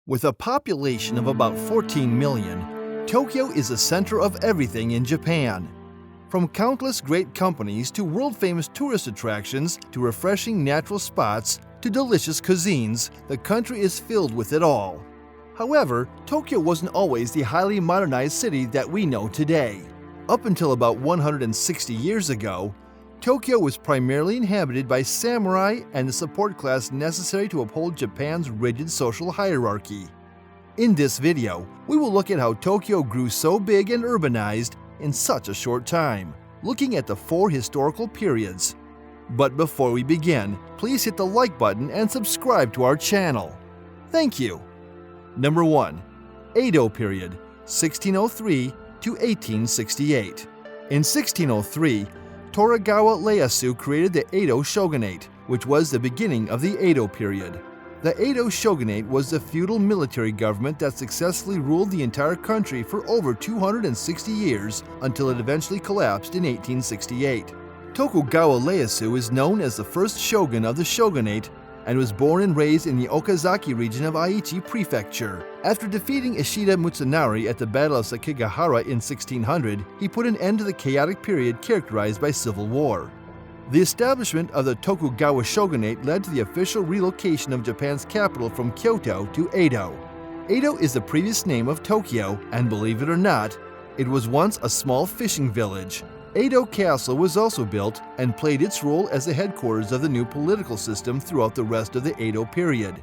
With a population of about 14 million, Tokyo is the center of everything in Japan. From countless great companies to world-famous tourist attractions to refreshing natural spots to delicious cuisines, the country is filled with it all. However, Tokyo wasn't always the highly modernized city that we know today. Up until about 160 years ago, Tokyo was primarily inhabited by samurai and the support class necessary to uphold Japan's rigid social hierarchy. In this video, we will look at how Tokyo grew so big and urbanized in such a short time, looking at the 4 historical periods. But before we begin, please hit the like button and subscribe to our channel. Thank you! Number 1. Edo period, 1603 to 1868. In 1603, Tokugawa Ieyasu created the Edo shogunate, which was the beginning of the Edo period. The Edo shogunate was the feudal military government that successfully ruled the entire country for over 260 years until it eventually collapsed in 1868. Tokugawa Ieyasu is known as the first shogun of the shogunate and was born and raised in the Okazaki region of Aichi Prefecture. After defeating Ishida Mitsunari at the Battle of Sekigahara in 1600, he put an end to the chaotic period characterized by civil war. The establishment of the Tokugawa shogunate led to the official relocation of Japan's capital from Kyoto to Edo. Edo is the previous name of Tokyo, and believe it or not, it was once a small fishing village. Edo Castle was also built and played its role as the headquarters of the new political system throughout the rest of the Edo period.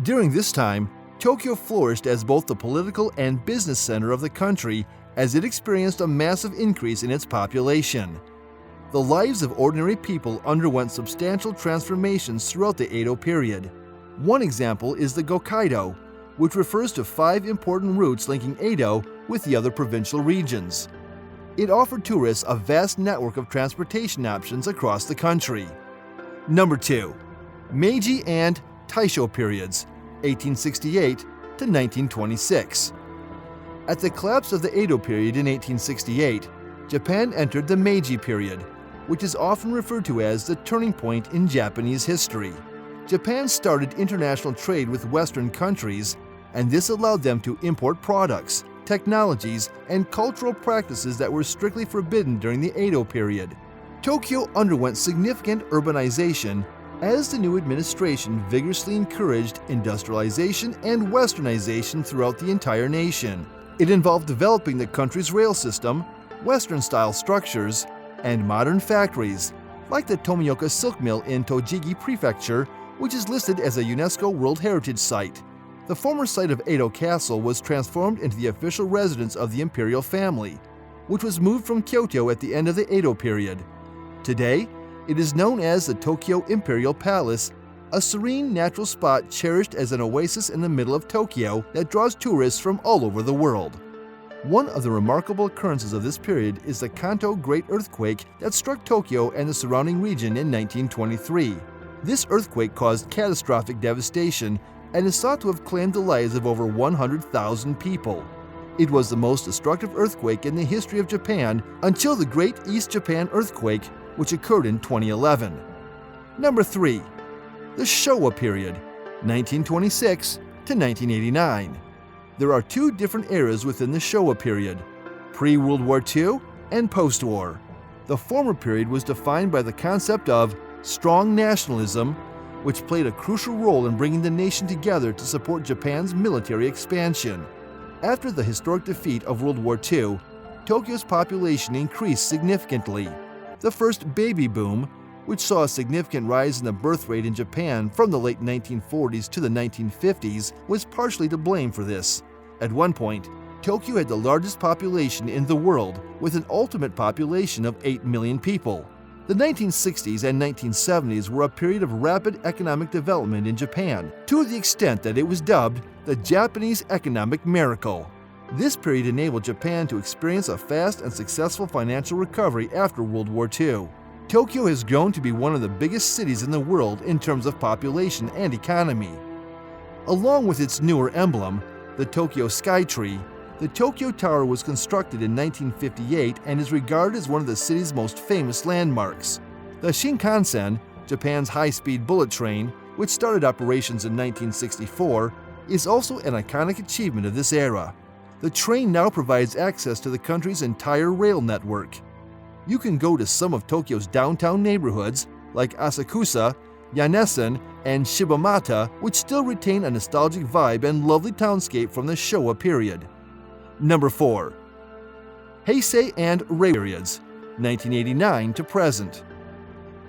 During this time, Tokyo flourished as both the political and business center of the country as it experienced a massive increase in its population. The lives of ordinary people underwent substantial transformations throughout the Edo period. One example is the Gokaido, which refers to 5 important routes linking Edo with the other provincial regions. It offered tourists a vast network of transportation options across the country. Number 2. Meiji and Taisho periods, 1868 to 1926. At the collapse of the Edo period in 1868, Japan entered the Meiji period, which is often referred to as the turning point in Japanese history. Japan started international trade with Western countries, and this allowed them to import products, technologies, and cultural practices that were strictly forbidden during the Edo period. Tokyo underwent significant urbanization as the new administration vigorously encouraged industrialization and westernization throughout the entire nation. It involved developing the country's rail system, Western-style structures, and modern factories, like the Tomioka Silk Mill in Tochigi Prefecture, which is listed as a UNESCO World Heritage Site. The former site of Edo Castle was transformed into the official residence of the imperial family, which was moved from Kyoto at the end of the Edo period. Today, it is known as the Tokyo Imperial Palace, a serene natural spot cherished as an oasis in the middle of Tokyo that draws tourists from all over the world. One of the remarkable occurrences of this period is the Kanto Great Earthquake that struck Tokyo and the surrounding region in 1923. This earthquake caused catastrophic devastation and is thought to have claimed the lives of over 100,000 people. It was the most destructive earthquake in the history of Japan until the Great East Japan Earthquake, which occurred in 2011. Number 3. The Showa period, 1926 to 1989. There are 2 different eras within the Showa period, pre-World War II and post-war. The former period was defined by the concept of strong nationalism, which played a crucial role in bringing the nation together to support Japan's military expansion. After the historic defeat of World War II, Tokyo's population increased significantly. The first baby boom, which saw a significant rise in the birth rate in Japan from the late 1940s to the 1950s, was partially to blame for this. At one point, Tokyo had the largest population in the world, with an ultimate population of 8 million people. The 1960s and 1970s were a period of rapid economic development in Japan, to the extent that it was dubbed the Japanese economic miracle. This period enabled Japan to experience a fast and successful financial recovery after World War II. Tokyo has grown to be one of the biggest cities in the world in terms of population and economy. Along with its newer emblem, the Tokyo Skytree, the Tokyo Tower was constructed in 1958 and is regarded as one of the city's most famous landmarks. The Shinkansen, Japan's high-speed bullet train, which started operations in 1964, is also an iconic achievement of this era. The train now provides access to the country's entire rail network. You can go to some of Tokyo's downtown neighborhoods like Asakusa, Yanessen, and Shibamata, which still retain a nostalgic vibe and lovely townscape from the Showa period. Number 4. Heisei and Reiwa periods, 1989 to present.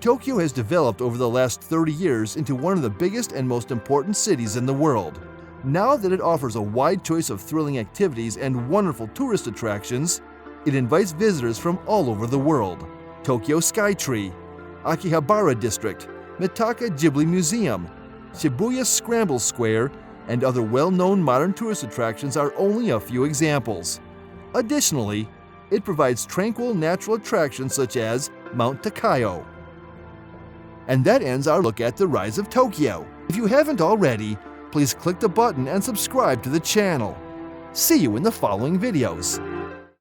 Tokyo has developed over the last 30 years into one of the biggest and most important cities in the world. Now that it offers a wide choice of thrilling activities and wonderful tourist attractions, it invites visitors from all over the world. Tokyo Skytree, Akihabara District, Mitaka Ghibli Museum, Shibuya Scramble Square, and other well-known modern tourist attractions are only a few examples. Additionally, it provides tranquil natural attractions such as Mount Takayo. And that ends our look at the rise of Tokyo. If you haven't already, please click the button and subscribe to the channel. See you in the following videos.